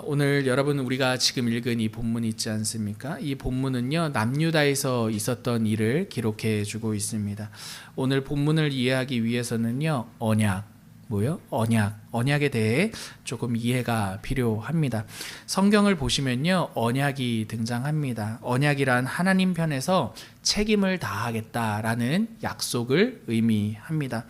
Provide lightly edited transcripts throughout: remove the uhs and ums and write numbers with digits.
오늘 여러분 우리가 지금 읽은 이 본문 있지 않습니까? 이 본문은요 남유다에서 있었던 일을 기록해 주고 있습니다. 오늘 본문을 이해하기 위해서는요 언약에 대해 조금 이해가 필요합니다. 성경을 보시면요 언약이 등장합니다. 언약이란 하나님 편에서 책임을 다하겠다라는 약속을 의미합니다.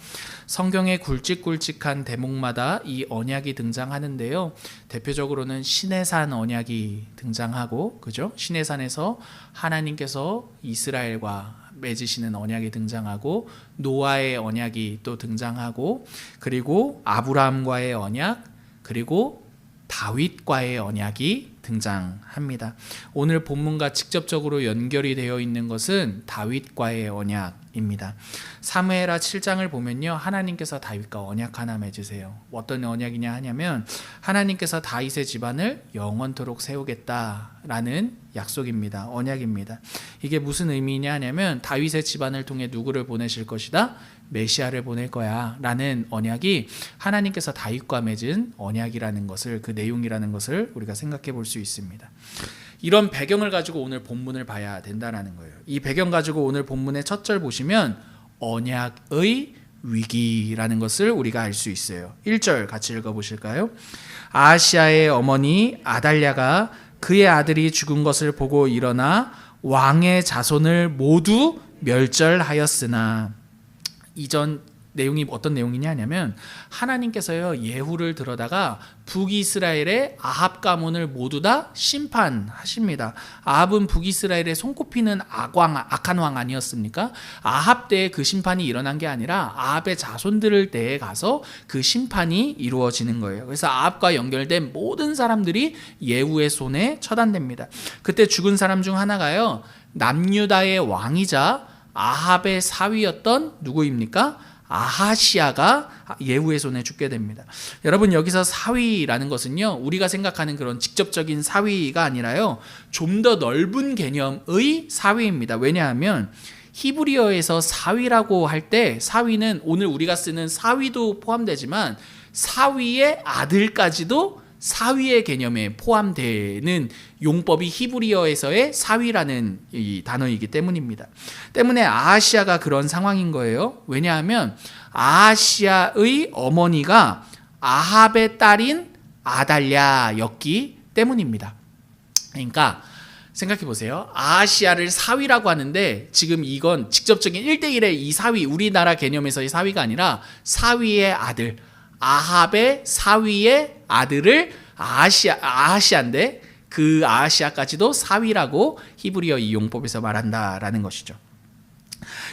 성경의 굵직굵직한 대목마다 이 언약이 등장하는데요. 대표적으로는 시내산 언약이 등장하고, 그죠? 시내산에서 하나님께서 이스라엘과 맺으시는 언약이 등장하고, 노아의 언약이 또 등장하고, 그리고 아브라함과의 언약, 그리고 다윗과의 언약이 등장합니다. 오늘 본문과 직접적으로 연결이 되어 있는 것은 다윗과의 언약입니다. 사무엘하 7장을 보면요 하나님께서 다윗과 언약 하나 맺으세요. 어떤 언약이냐 하냐면 하나님께서 다윗의 집안을 영원토록 세우겠다라는 약속입니다. 언약입니다. 이게 무슨 의미냐 하냐면 다윗의 집안을 통해 누구를 보내실 것이다? 메시아를 보낼 거야 라는 언약이 하나님께서 다윗과 맺은 언약이라는 것을, 그 내용이라는 것을 우리가 생각해 볼 수 있습니다. 이런 배경을 가지고 오늘 본문을 봐야 된다는 거예요. 이 배경 가지고 오늘 본문의 첫 절 보시면 언약의 위기라는 것을 우리가 알 수 있어요. 1절 같이 읽어보실까요? 아하시아의 어머니 아달랴가 그의 아들이 죽은 것을 보고 일어나 왕의 자손을 모두 멸절하였으나, 이전 내용이 어떤 내용이냐 하냐면 하나님께서요 예후를 들어다가 북이스라엘의 아합 가문을 모두 다 심판하십니다. 아합은 북이스라엘의 손꼽히는 악한 왕 아니었습니까? 아합 때에 그 심판이 일어난 게 아니라 아합의 자손들 때에 가서 그 심판이 이루어지는 거예요. 그래서 아합과 연결된 모든 사람들이 예후의 손에 처단됩니다. 그때 죽은 사람 중 하나가요 남유다의 왕이자 아합의 사위였던 누구입니까? 아하시아가 예후의 손에 죽게 됩니다. 여러분 여기서 사위라는 것은요 우리가 생각하는 그런 직접적인 사위가 아니라요 좀 더 넓은 개념의 사위입니다. 왜냐하면 히브리어에서 사위라고 할 때 사위는 오늘 우리가 쓰는 사위도 포함되지만 사위의 아들까지도 사위의 개념에 포함되는 용법이 히브리어에서의 사위라는 이 단어이기 때문입니다. 때문에 아하시아가 그런 상황인 거예요. 왜냐하면 아하시아의 어머니가 아합의 딸인 아달랴였기 때문입니다. 그러니까 생각해 보세요. 아하시아를 사위라고 하는데 지금 이건 직접적인 1대1의 이 사위, 우리나라 개념에서의 사위가 아니라 사위의 아들, 아합의 사위의 아들을 아하시아인데 그 아하시아까지도 사위라고 히브리어 이 용법에서 말한다라는 것이죠.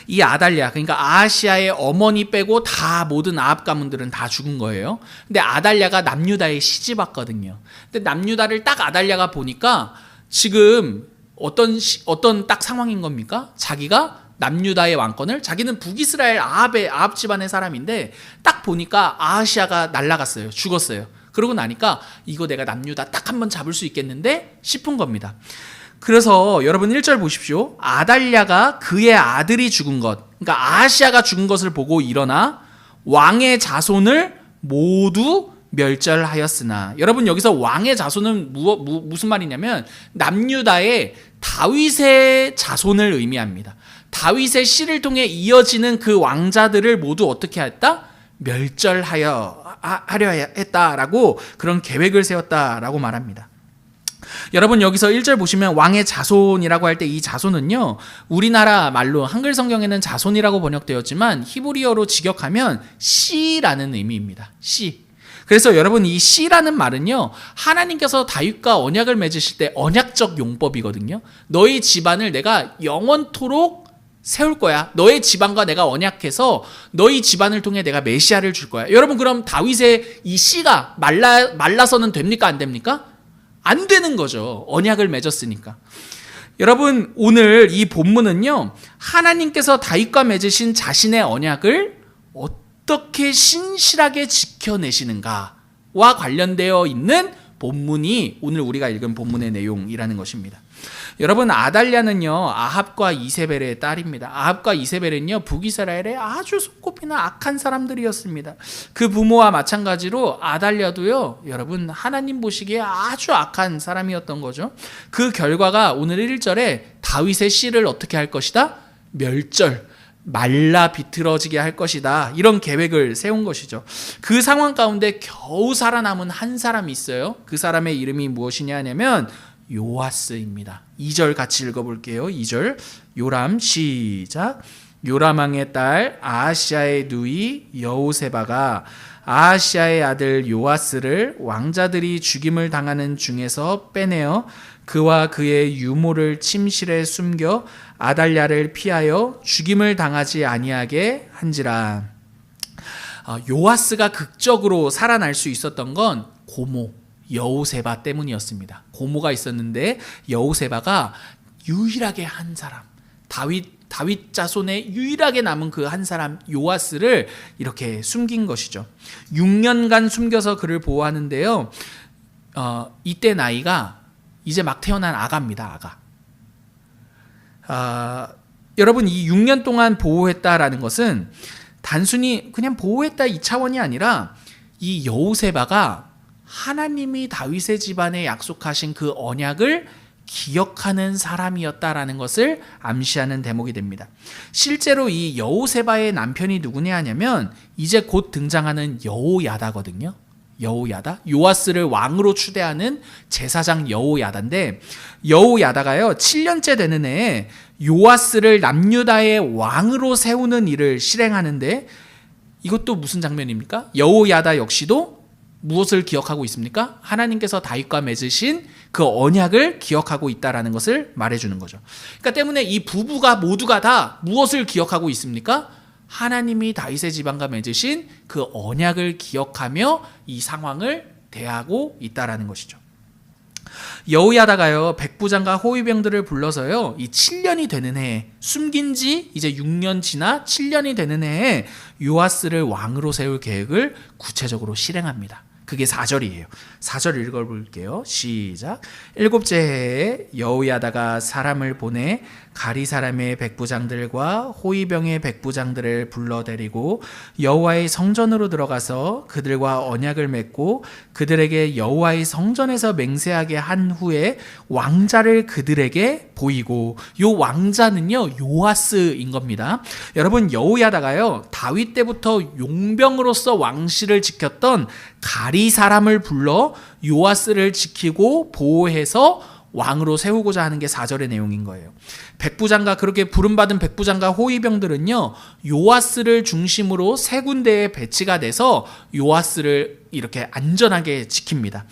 이 아달랴, 그러니까 아하시아의 어머니 빼고 다 모든 아합 가문들은 다 죽은 거예요. 근데 아달랴가 남유다에 시집 왔거든요. 근데 남유다를 딱 아달랴가 보니까 지금 어떤 딱 상황인 겁니까? 자기가 남유다의 왕권을, 자기는 북이스라엘 아합 집안의 사람인데 딱 보니까 아하시아가 날아갔어요. 죽었어요. 그러고 나니까 이거 내가 남유다 딱 한번 잡을 수 있겠는데 싶은 겁니다. 그래서 여러분 1절 보십시오. 아달랴가 그의 아들이 죽은 것, 그러니까 아하시아가 죽은 것을 보고 일어나 왕의 자손을 모두 멸절하였으나, 여러분 여기서 왕의 자손은 무슨 말이냐면 남유다의 다윗의 자손을 의미합니다. 다윗의 씨를 통해 이어지는 그 왕자들을 모두 어떻게 했다? 멸절하려 했다라고, 그런 계획을 세웠다라고 말합니다. 여러분 여기서 1절 보시면 왕의 자손이라고 할 때 이 자손은요 우리나라 말로 한글 성경에는 자손이라고 번역되었지만 히브리어로 직역하면 씨라는 의미입니다. 씨. 그래서 여러분 이 씨라는 말은요 하나님께서 다윗과 언약을 맺으실 때 언약적 용법이거든요. 너희 집안을 내가 영원토록 세울 거야. 너의 집안과 내가 언약해서 너희 집안을 통해 내가 메시아를 줄 거야. 여러분 그럼 다윗의 이 씨가 말라서는 됩니까? 안 됩니까? 안 되는 거죠. 언약을 맺었으니까. 여러분 오늘 이 본문은요 하나님께서 다윗과 맺으신 자신의 언약을 어떻게 신실하게 지켜내시는가와 관련되어 있는 본문이 오늘 우리가 읽은 본문의 내용이라는 것입니다. 여러분, 아달랴는요 아합과 이세벨의 딸입니다. 아합과 이세벨은요 북이스라엘의 아주 손꼽히는 악한 사람들이었습니다. 그 부모와 마찬가지로 아달랴도요 여러분 하나님 보시기에 아주 악한 사람이었던 거죠. 그 결과가 오늘 1절에 다윗의 씨를 어떻게 할 것이다? 말라 비틀어지게 할 것이다. 이런 계획을 세운 것이죠. 그 상황 가운데 겨우 살아남은 한 사람이 있어요. 그 사람의 이름이 무엇이냐 하면 요아스입니다. 2절 같이 읽어볼게요. 2절 요람 시작. 요람 왕의 딸 아하시아의 누이 여호세바가 아하시아의 아들 요아스를 왕자들이 죽임을 당하는 중에서 빼내어 그와 그의 유모를 침실에 숨겨 아달랴를 피하여 죽임을 당하지 아니하게 한지라. 요아스가 극적으로 살아날 수 있었던 건 고모 여호세바 때문이었습니다. 고모가 있었는데 여호세바가 유일하게 한 사람, 다윗 자손에 유일하게 남은 그 한 사람 요아스를 이렇게 숨긴 것이죠. 6년간 숨겨서 그를 보호하는데요. 이때 나이가 이제 막 태어난 아가입니다. 아가. 여러분, 이 6년 동안 보호했다라는 것은 단순히 그냥 보호했다 이 차원이 아니라 이 여호세바가 하나님이 다윗의 집안에 약속하신 그 언약을 기억하는 사람이었다라는 것을 암시하는 대목이 됩니다. 실제로 이 여호세바의 남편이 누구냐 하냐면 이제 곧 등장하는 여호야다거든요. 여호야다, 요아스를 왕으로 추대하는 제사장 여호야다인데, 여호야다가요 7년째 되는 해에 요아스를 남유다의 왕으로 세우는 일을 실행하는데, 이것도 무슨 장면입니까? 여호야다 역시도 무엇을 기억하고 있습니까? 하나님께서 다윗과 맺으신 그 언약을 기억하고 있다라는 것을 말해주는 거죠. 그러니까 때문에 이 부부가 모두가 다 무엇을 기억하고 있습니까? 하나님이 다윗의 집안과 맺으신 그 언약을 기억하며 이 상황을 대하고 있다라는 것이죠. 여호야다가요 백부장과 호위병들을 불러서요 이 7년이 되는 해에, 숨긴 지 이제 6년 지나 7년이 되는 해에 요아스를 왕으로 세울 계획을 구체적으로 실행합니다. 그게 4절이에요. 4절 읽어볼게요. 시작. 7째 해에 여호야다가 사람을 보내 가리 사람의 백부장들과 호위병의 백부장들을 불러 데리고 여호와의 성전으로 들어가서 그들과 언약을 맺고 그들에게 여호와의 성전에서 맹세하게 한 후에 왕자를 그들에게 보이고, 요 왕자는요 요아스인 겁니다. 여러분, 여호야다가요 다윗 때부터 용병으로서 왕실을 지켰던 가리 사람을 불러 요아스를 지키고 보호해서 왕으로 세우고자 하는 게 4절의 내용인 거예요. 백부장과 그렇게 부름받은 백부장과 호위병들은요 요아스를 중심으로 세 군데에 배치가 돼서 요아스를 이렇게 안전하게 지킵니다.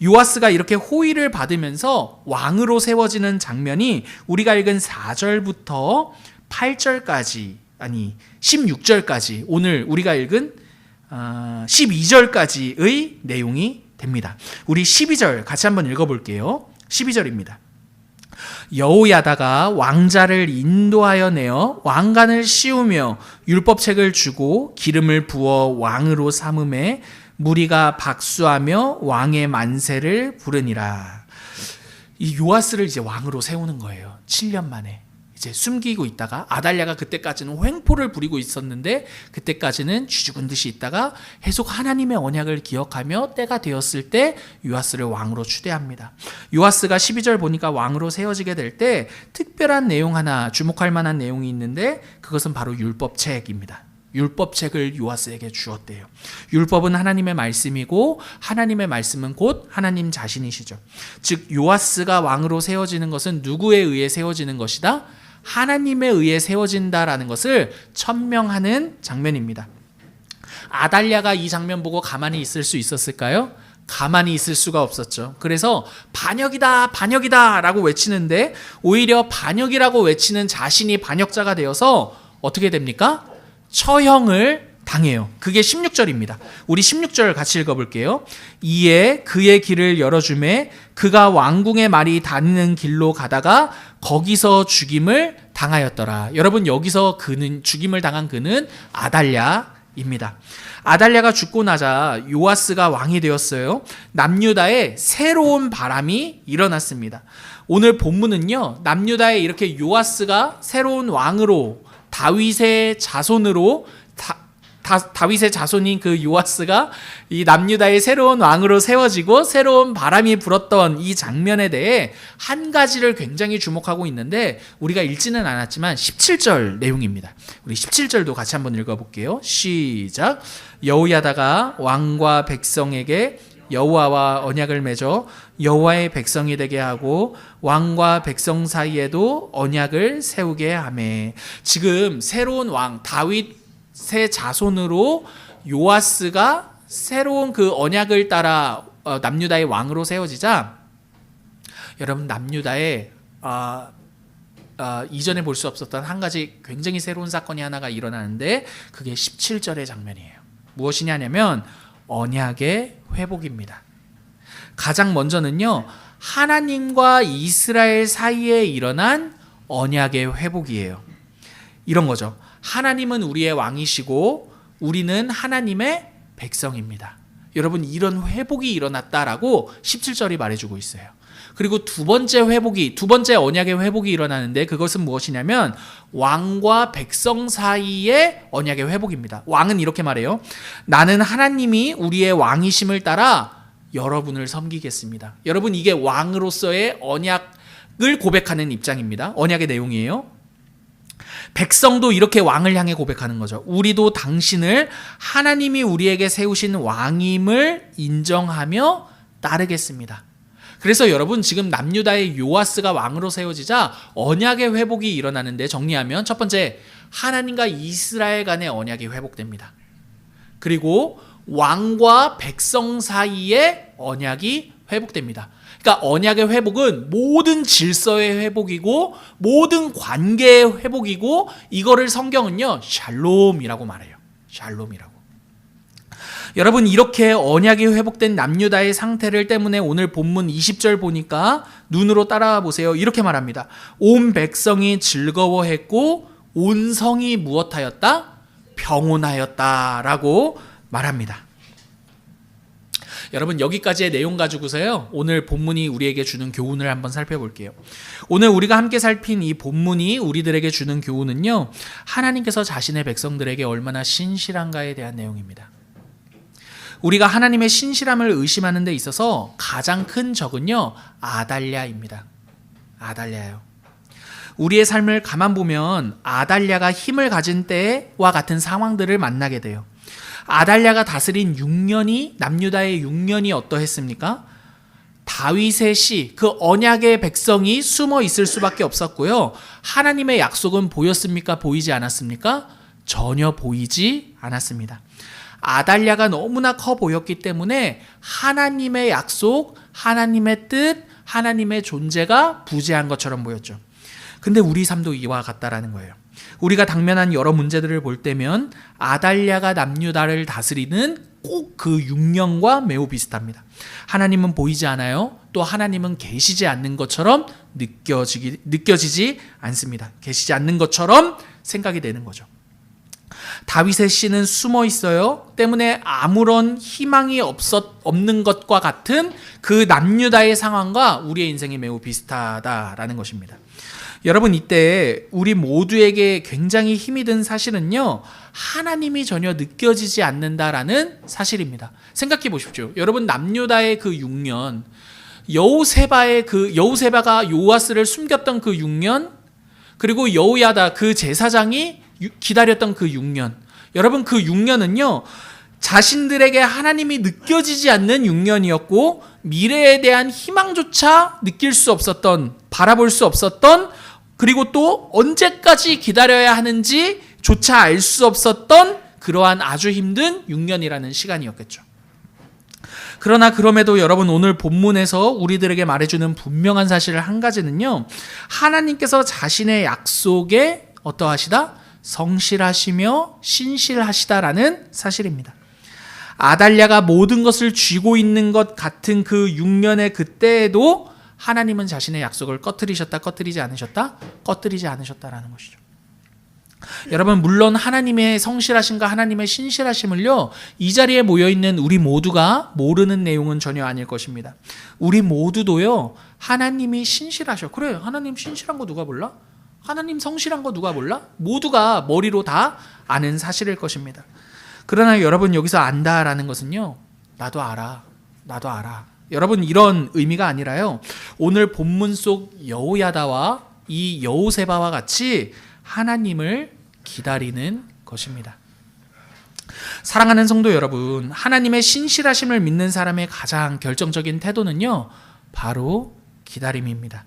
요아스가 이렇게 호위를 받으면서 왕으로 세워지는 장면이 우리가 읽은 4절부터 8절까지, 아니 16절까지, 오늘 우리가 읽은 12절까지의 내용이 됩니다. 우리 12절 같이 한번 읽어볼게요. 12절입니다. 여호야다가 왕자를 인도하여 내어 왕관을 씌우며 율법책을 주고 기름을 부어 왕으로 삼음에 무리가 박수하며 왕의 만세를 부르니라. 이 요아스를 이제 왕으로 세우는 거예요. 7년 만에. 이제 숨기고 있다가, 아달랴가 그때까지는 횡포를 부리고 있었는데 그때까지는 쥐죽은 듯이 있다가 계속 하나님의 언약을 기억하며 때가 되었을 때 요아스를 왕으로 추대합니다. 요아스가 12절 보니까 왕으로 세워지게 될 때 특별한 내용 하나, 주목할 만한 내용이 있는데 그것은 바로 율법책입니다. 율법책을 요아스에게 주었대요. 율법은 하나님의 말씀이고 하나님의 말씀은 곧 하나님 자신이시죠. 즉 요아스가 왕으로 세워지는 것은 누구에 의해 세워지는 것이다? 하나님에 의해 세워진다라는 것을 천명하는 장면입니다. 아달랴가 이 장면 보고 가만히 있을 수 있었을까요? 가만히 있을 수가 없었죠. 그래서 반역이다, 반역이다 라고 외치는데 오히려 반역이라고 외치는 자신이 반역자가 되어서 어떻게 됩니까? 처형을 당해요. 그게 16절입니다. 우리 16절 같이 읽어볼게요. 이에 그의 길을 열어주매 그가 왕궁의 말이 다니는 길로 가다가 거기서 죽임을 당하였더라. 여러분, 여기서 그는, 죽임을 당한 그는 아달랴 입니다. 아달랴가 죽고 나자 요아스가 왕이 되었어요. 남유다에 새로운 바람이 일어났습니다. 오늘 본문은요, 남유다에 이렇게 요아스가 새로운 왕으로 다윗의 자손으로 다윗의 자손인 그 요아스가 이 남유다의 새로운 왕으로 세워지고 새로운 바람이 불었던 이 장면에 대해 한 가지를 굉장히 주목하고 있는데 우리가 읽지는 않았지만 17절 내용입니다. 우리 17절도 같이 한번 읽어볼게요. 시작. 여호야다가 왕과 백성에게 여호와와 언약을 맺어 여호와의 백성이 되게 하고 왕과 백성 사이에도 언약을 세우게 하매. 지금 새로운 왕 다윗의 자손으로 요아스가 새로운 그 언약을 따라 남유다의 왕으로 세워지자, 여러분 남유다에 이전에 볼 수 없었던 한 가지 굉장히 새로운 사건이 하나가 일어나는데 그게 17절의 장면이에요. 무엇이냐면 언약의 회복입니다. 가장 먼저는요, 하나님과 이스라엘 사이에 일어난 언약의 회복이에요. 이런 거죠. 하나님은 우리의 왕이시고 우리는 하나님의 백성입니다. 여러분, 이런 회복이 일어났다라고 17절이 말해주고 있어요. 그리고 두 번째 언약의 회복이 일어나는데 그것은 무엇이냐면 왕과 백성 사이의 언약의 회복입니다. 왕은 이렇게 말해요. 나는 하나님이 우리의 왕이심을 따라 여러분을 섬기겠습니다. 여러분, 이게 왕으로서의 언약을 고백하는 입장입니다. 언약의 내용이에요. 백성도 이렇게 왕을 향해 고백하는 거죠. 우리도 당신을 하나님이 우리에게 세우신 왕임을 인정하며 따르겠습니다. 그래서 여러분, 지금 남유다의 요아스가 왕으로 세워지자 언약의 회복이 일어나는데, 정리하면 첫 번째, 하나님과 이스라엘 간의 언약이 회복됩니다. 그리고 왕과 백성 사이의 언약이 회복됩니다. 그러니까 언약의 회복은 모든 질서의 회복이고 모든 관계의 회복이고, 이거를 성경은요 샬롬이라고 말해요. 샬롬이라고. 여러분, 이렇게 언약이 회복된 남유다의 상태를 때문에 오늘 본문 20절 보니까 눈으로 따라와 보세요. 이렇게 말합니다. 온 백성이 즐거워했고 온 성이 무엇하였다? 평온하였다라고 말합니다. 여러분, 여기까지의 내용 가지고서요 오늘 본문이 우리에게 주는 교훈을 한번 살펴볼게요. 오늘 우리가 함께 살핀 이 본문이 우리들에게 주는 교훈은요, 하나님께서 자신의 백성들에게 얼마나 신실한가에 대한 내용입니다. 우리가 하나님의 신실함을 의심하는 데 있어서 가장 큰 적은요 아달랴입니다. 아달랴예요. 우리의 삶을 가만 보면 아달랴가 힘을 가진 때와 같은 상황들을 만나게 돼요. 아달랴가 다스린 6년이, 남유다의 6년이 어떠했습니까? 다윗의 시, 그 언약의 백성이 숨어 있을 수밖에 없었고요. 하나님의 약속은 보였습니까? 보이지 않았습니까? 전혀 보이지 않았습니다. 아달랴가 너무나 커 보였기 때문에 하나님의 약속, 하나님의 뜻, 하나님의 존재가 부재한 것처럼 보였죠. 근데 우리 삶도 이와 같다라는 거예요. 우리가 당면한 여러 문제들을 볼 때면 아달랴가 남유다를 다스리는 꼭 그 6년과 매우 비슷합니다. 하나님은 보이지 않아요. 또 하나님은 계시지 않는 것처럼 느껴지지 않습니다. 계시지 않는 것처럼 생각이 되는 거죠. 다윗의 씨는 숨어 있어요. 때문에 아무런 희망이 없는 것과 같은 그 남유다의 상황과 우리의 인생이 매우 비슷하다라는 것입니다. 여러분, 이때 우리 모두에게 굉장히 힘이 든 사실은요, 하나님이 전혀 느껴지지 않는다라는 사실입니다. 생각해 보십시오. 여러분, 남유다의 그 6년, 여우세바가 요아스를 숨겼던 그 6년, 그리고 여호야다 그 제사장이 기다렸던 그 6년. 여러분, 그 6년은요 자신들에게 하나님이 느껴지지 않는 6년이었고 미래에 대한 희망조차 느낄 수 없었던, 바라볼 수 없었던, 그리고 또 언제까지 기다려야 하는지 조차 알 수 없었던 그러한 아주 힘든 6년이라는 시간이었겠죠. 그러나 그럼에도 여러분, 오늘 본문에서 우리들에게 말해주는 분명한 사실 한 가지는요, 하나님께서 자신의 약속에 어떠하시다? 성실하시며 신실하시다라는 사실입니다. 아달랴가 모든 것을 쥐고 있는 것 같은 그 6년의 그때에도 하나님은 자신의 약속을 꺼뜨리지 않으셨다라는 것이죠. 여러분, 물론 하나님의 성실하심과 하나님의 신실하심을요, 이 자리에 모여있는 우리 모두가 모르는 내용은 전혀 아닐 것입니다. 우리 모두도요, 하나님이 신실하셔. 그래, 하나님 신실한 거 누가 몰라? 하나님 성실한 거 누가 몰라? 모두가 머리로 다 아는 사실일 것입니다. 그러나 여러분, 여기서 안다라는 것은요, 나도 알아. 여러분, 이런 의미가 아니라요, 오늘 본문 속 여호야다와 이 여호세바와 같이 하나님을 기다리는 것입니다. 사랑하는 성도 여러분, 하나님의 신실하심을 믿는 사람의 가장 결정적인 태도는요, 바로 기다림입니다.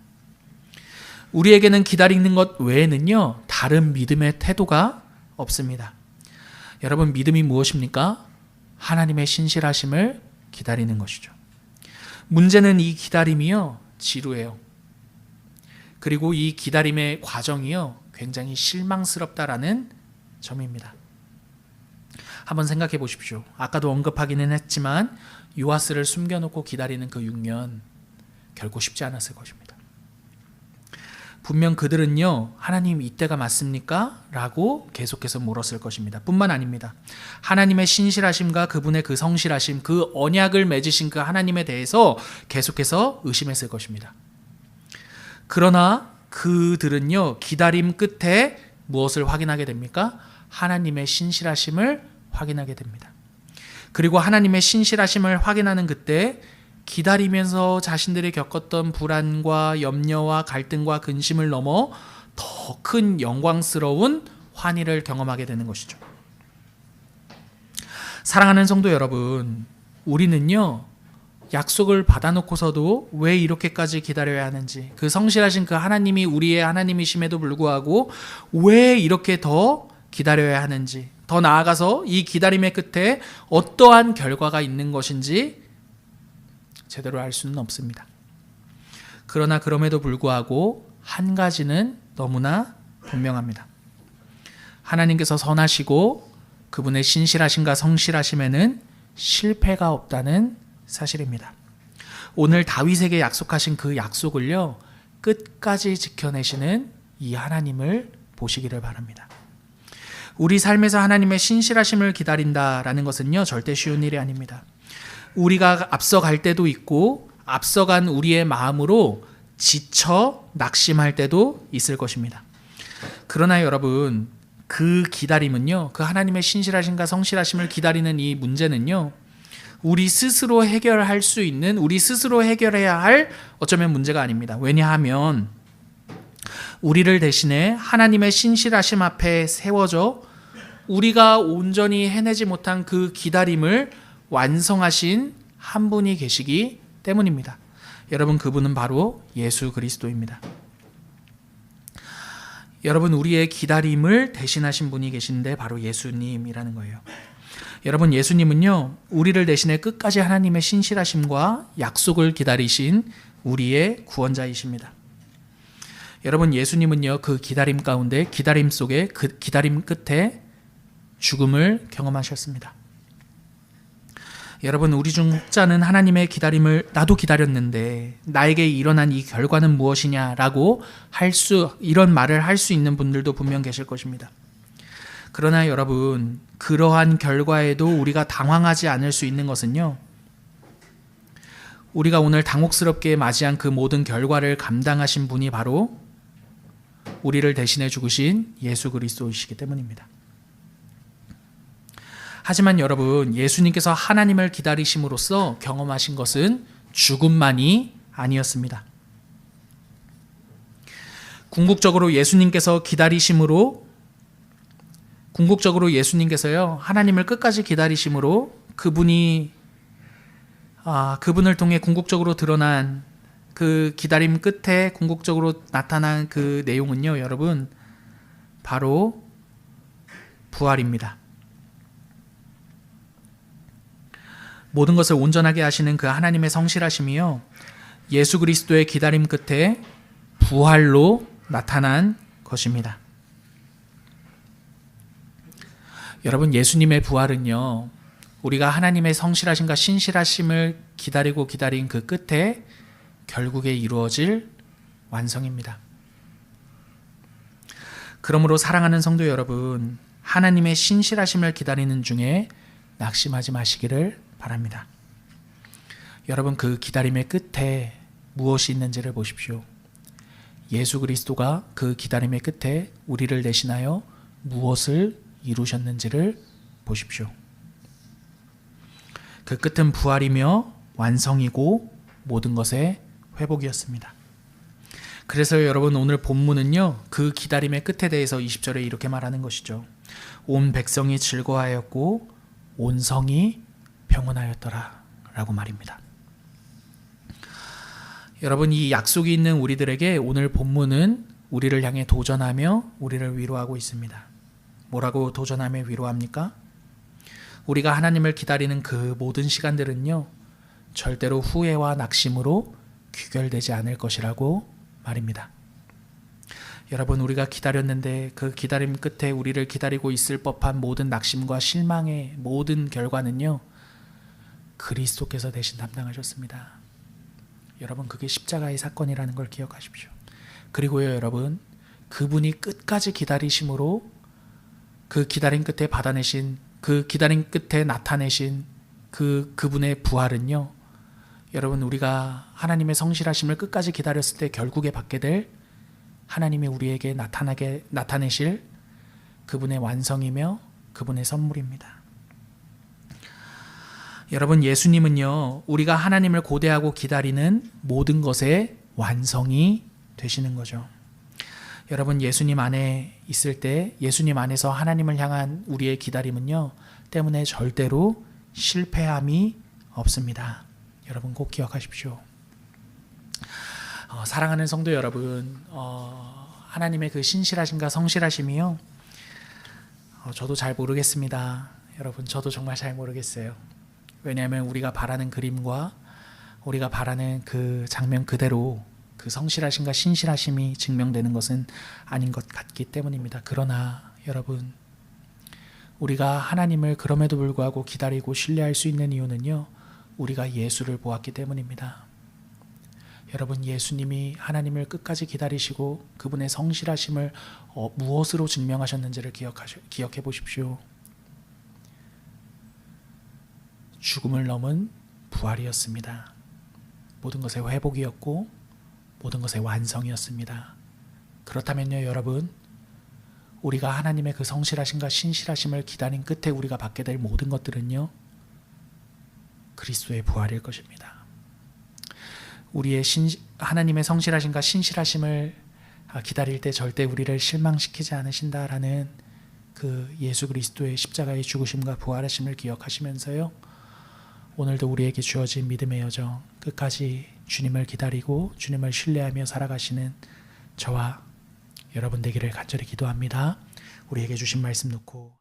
우리에게는 기다리는 것 외에는요, 다른 믿음의 태도가 없습니다. 여러분, 믿음이 무엇입니까? 하나님의 신실하심을 기다리는 것이죠. 문제는 이 기다림이요, 지루해요. 그리고 이 기다림의 과정이요, 굉장히 실망스럽다라는 점입니다. 한번 생각해 보십시오. 아까도 언급하기는 했지만 요아스를 숨겨놓고 기다리는 그 6년, 결코 쉽지 않았을 것입니다. 분명 그들은요, 하나님 이때가 맞습니까? 라고 계속해서 물었을 것입니다. 뿐만 아닙니다. 하나님의 신실하심과 그분의 그 성실하심, 그 언약을 맺으신 그 하나님에 대해서 계속해서 의심했을 것입니다. 그러나 그들은요, 기다림 끝에 무엇을 확인하게 됩니까? 하나님의 신실하심을 확인하게 됩니다. 그리고 하나님의 신실하심을 확인하는 그때 기다리면서 자신들이 겪었던 불안과 염려와 갈등과 근심을 넘어 더 큰 영광스러운 환희를 경험하게 되는 것이죠. 사랑하는 성도 여러분, 우리는요, 약속을 받아놓고서도 왜 이렇게까지 기다려야 하는지, 그 성실하신 그 하나님이 우리의 하나님이심에도 불구하고 왜 이렇게 더 기다려야 하는지, 더 나아가서 이 기다림의 끝에 어떠한 결과가 있는 것인지 제대로 알 수는 없습니다. 그러나 그럼에도 불구하고 한 가지는 너무나 분명합니다. 하나님께서 선하시고 그분의 신실하심과 성실하심에는 실패가 없다는 사실입니다. 오늘 다윗에게 약속하신 그 약속을요, 끝까지 지켜내시는 이 하나님을 보시기를 바랍니다. 우리 삶에서 하나님의 신실하심을 기다린다라는 것은요, 절대 쉬운 일이 아닙니다. 우리가 앞서갈 때도 있고 앞서간 우리의 마음으로 지쳐 낙심할 때도 있을 것입니다. 그러나 여러분, 그 기다림은요, 그 하나님의 신실하심과 성실하심을 기다리는 이 문제는요, 우리 스스로 해결할 수 있는, 우리 스스로 해결해야 할 어쩌면 문제가 아닙니다. 왜냐하면 우리를 대신해 하나님의 신실하심 앞에 세워져 우리가 온전히 해내지 못한 그 기다림을 완성하신 한 분이 계시기 때문입니다. 여러분, 그분은 바로 예수 그리스도입니다. 여러분, 우리의 기다림을 대신하신 분이 계신데 바로 예수님이라는 거예요. 여러분, 예수님은요, 우리를 대신해 끝까지 하나님의 신실하심과 약속을 기다리신 우리의 구원자이십니다. 여러분, 예수님은요, 그 기다림 가운데, 기다림 속에, 그 기다림 끝에 죽음을 경험하셨습니다. 여러분, 우리 중 혹자는 하나님의 기다림을 나도 기다렸는데 나에게 일어난 이 결과는 무엇이냐라고 이런 말을 할 수 있는 분들도 분명 계실 것입니다. 그러나 여러분, 그러한 결과에도 우리가 당황하지 않을 수 있는 것은요, 우리가 오늘 당혹스럽게 맞이한 그 모든 결과를 감당하신 분이 바로 우리를 대신해 죽으신 예수 그리스도이시기 때문입니다. 하지만 여러분, 예수님께서 하나님을 기다리심으로써 경험하신 것은 죽음만이 아니었습니다. 궁극적으로 예수님께서요, 하나님을 끝까지 기다리심으로 그분을 통해 궁극적으로 드러난 그 기다림 끝에 궁극적으로 나타난 그 내용은요, 여러분, 바로 부활입니다. 모든 것을 온전하게 하시는 그 하나님의 성실하심이요, 예수 그리스도의 기다림 끝에 부활로 나타난 것입니다. 여러분, 예수님의 부활은요, 우리가 하나님의 성실하심과 신실하심을 기다린 그 끝에 결국에 이루어질 완성입니다. 그러므로 사랑하는 성도 여러분, 하나님의 신실하심을 기다리는 중에 낙심하지 마시기를 바랍니다. 여러분, 그 기다림의 끝에 무엇이 있는지를 보십시오. 예수 그리스도가 그 기다림의 끝에 우리를 대신하여 무엇을 이루셨는지를 보십시오. 그 끝은 부활이며 완성이고 모든 것의 회복이었습니다. 그래서 여러분, 오늘 본문은요, 그 기다림의 끝에 대해서 20절에 이렇게 말하는 것이죠. 온 백성이 즐거워하였고 온 성이 평온하였더라 라고 말입니다. 여러분, 이 약속이 있는 우리들에게 오늘 본문은 우리를 향해 도전하며 우리를 위로하고 있습니다. 뭐라고 도전하며 위로합니까? 우리가 하나님을 기다리는 그 모든 시간들은요, 절대로 후회와 낙심으로 귀결되지 않을 것이라고 말입니다. 여러분, 우리가 기다렸는데 그 기다림 끝에 우리를 기다리고 있을 법한 모든 낙심과 실망의 모든 결과는요, 그리스도께서 대신 담당하셨습니다. 여러분, 그게 십자가의 사건이라는 걸 기억하십시오. 그리고요, 여러분, 그분이 끝까지 기다리심으로 그 기다림 끝에 받아내신, 그 기다림 끝에 나타내신 그분의 부활은요, 여러분, 우리가 하나님의 성실하심을 끝까지 기다렸을 때 결국에 받게 될 하나님이 우리에게 나타내실 그분의 완성이며 그분의 선물입니다. 여러분, 예수님은요, 우리가 하나님을 고대하고 기다리는 모든 것의 완성이 되시는 거죠. 여러분, 예수님 안에 있을 때, 예수님 안에서 하나님을 향한 우리의 기다림은요, 때문에 절대로 실패함이 없습니다. 여러분, 꼭 기억하십시오. 사랑하는 성도 여러분, 하나님의 그 신실하심과 성실하심이요, 저도 잘 모르겠습니다. 여러분, 저도 정말 잘 모르겠어요. 왜냐하면 우리가 바라는 그림과 우리가 바라는 그 장면 그대로 그 성실하심과 신실하심이 증명되는 것은 아닌 것 같기 때문입니다. 그러나 여러분, 우리가 하나님을 그럼에도 불구하고 기다리고 신뢰할 수 있는 이유는요, 우리가 예수를 보았기 때문입니다. 여러분, 예수님이 하나님을 끝까지 기다리시고 그분의 성실하심을 무엇으로 증명하셨는지를 기억해 보십시오. 죽음을 넘은 부활이었습니다. 모든 것의 회복이었고 모든 것의 완성이었습니다. 그렇다면요, 여러분, 우리가 하나님의 그 성실하심과 신실하심을 기다린 끝에 우리가 받게 될 모든 것들은요, 그리스도의 부활일 것입니다. 우리의 하나님의 성실하심과 신실하심을 기다릴 때 절대 우리를 실망시키지 않으신다라는 그 예수 그리스도의 십자가의 죽으심과 부활하심을 기억하시면서요, 오늘도 우리에게 주어진 믿음의 여정, 끝까지 주님을 기다리고 주님을 신뢰하며 살아가시는 저와 여러분 되기를 간절히 기도합니다. 우리에게 주신 말씀 놓고